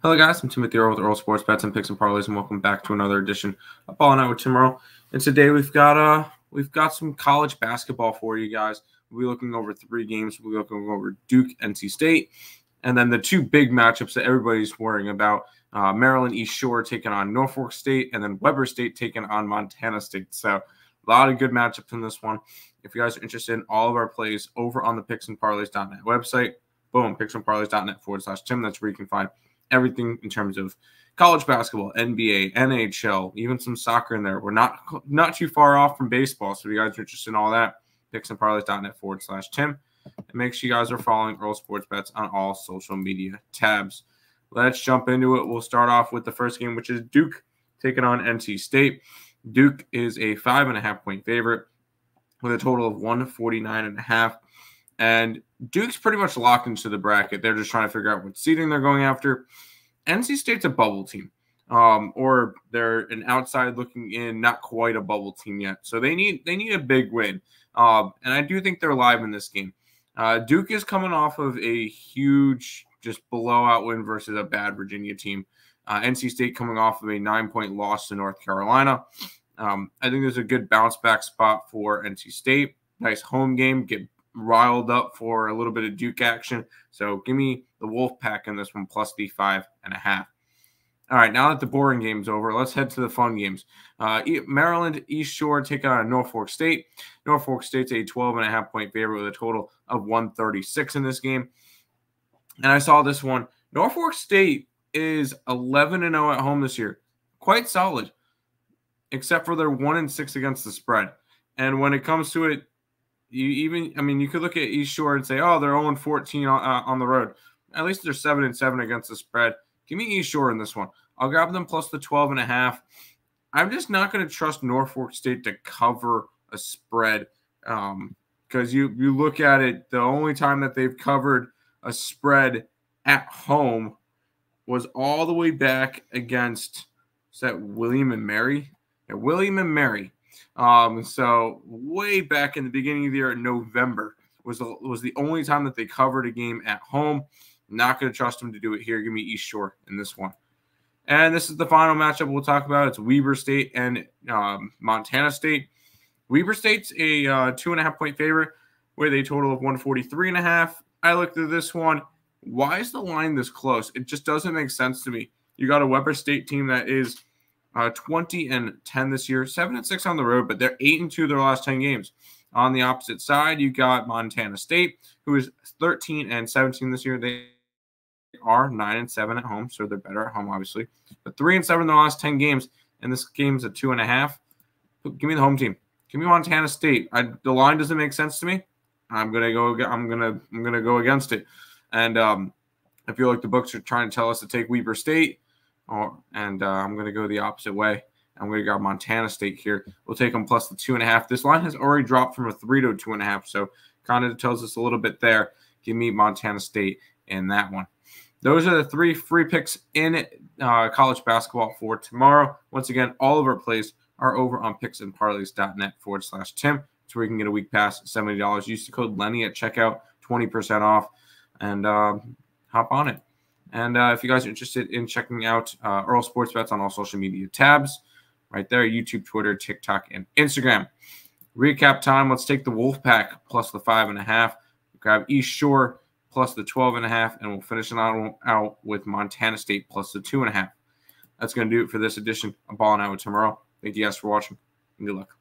Hello guys, I'm Timothy Earl with Earl Sports Bets and Picks and Parlays, and welcome back to another edition of Ball Night with Tim Earl. And today we've got some college basketball for you guys. We'll be looking over three games. We'll be looking over Duke, NC State, and then the two big matchups that everybody's worrying about: Maryland East Shore taking on Norfolk State, and then Weber State taking on Montana State. So a lot of good matchups in this one. If you guys are interested in all of our plays over on the picksandparlays.net website, boom, picksandparlays.net/Tim. That's where you can find everything in terms of college basketball, NBA, NHL, even some soccer in there. We're not too far off from baseball. So if you guys are interested in all that, picksandparlays.net/Tim. And make sure you guys are following Earl Sports Bets on all social media tabs. Let's jump into it. We'll start off with the first game, which is Duke taking on NC State. Duke is a 5.5-point favorite with a total of 149.5. And Duke's pretty much locked into the bracket. They're just trying to figure out what seeding they're going after. NC State's a bubble team, or they're an outside looking in, not quite a bubble team yet. So they need a big win. And I do think they're live in this game. Duke is coming off of a huge just blowout win versus a bad Virginia team. NC State coming off of a 9-point loss to North Carolina. I think there's a good bounce back spot for NC State. Nice home game. Get riled up for a little bit of Duke action. So give me the Wolfpack in this one plus the 5.5. All right, now that the boring game's over, let's head to the fun games. Maryland East Shore taking on Norfolk State. Norfolk State's a 12.5-point favorite with a total of 136 in this game. And I saw this one. Norfolk State is 11-0 at home this year. Quite solid, except for their 1-6 against the spread. And when it comes to it, you could look at East Shore and say, oh, they're 0-14 on the road. At least they're 7-7 against the spread. Give me East Shore in this one. I'll grab them plus the 12.5. I'm just not going to trust Norfolk State to cover a spread because you look at it, the only time that they've covered a spread at home was all the way back against, is that William and Mary? Yeah, William and Mary. So way back in the beginning of the year in November was the only time that they covered a game at home. Not going to trust them to do it here. Give me East Shore in this one. And this is the final matchup we'll talk about. It's Weber State and Montana State. Weber State's a 2.5-point favorite with a total of 143.5. I looked at this one. Why is the line this close? It just doesn't make sense to me. You got a Weber State team that is 20-10 this year, 7-6 on the road, but they're 8-2 their last 10 games. On the opposite side, you got Montana State, who is 13-17 this year. They are 9-7 at home, so they're better at home, obviously. But 3-7 in their last 10 games, and this game's a 2.5. Give me the home team. Give me Montana State. The line doesn't make sense to me. I'm gonna go against it. And I feel like the books are trying to tell us to take Weber State. I'm going to go the opposite way. I'm going to go Montana State here. We'll take them plus the 2.5. This line has already dropped from a 3 to a 2.5, so kind of tells us a little bit there. Give me Montana State in that one. Those are the three free picks in college basketball for tomorrow. Once again, all of our plays are over on picksandparlays.net/Tim. That's where you can get a week pass, $70. Use the code Lenny at checkout, 20% off, and hop on it. And if you guys are interested in checking out Earl Sports Bets on all social media tabs, right there, YouTube, Twitter, TikTok, and Instagram. Recap time. Let's take the Wolfpack plus the 5.5. Grab East Shore plus the 12.5, and we'll finish it out with Montana State plus the 2.5. That's going to do it for this edition of Ball Night with Tim Earl. Thank you guys for watching, and good luck.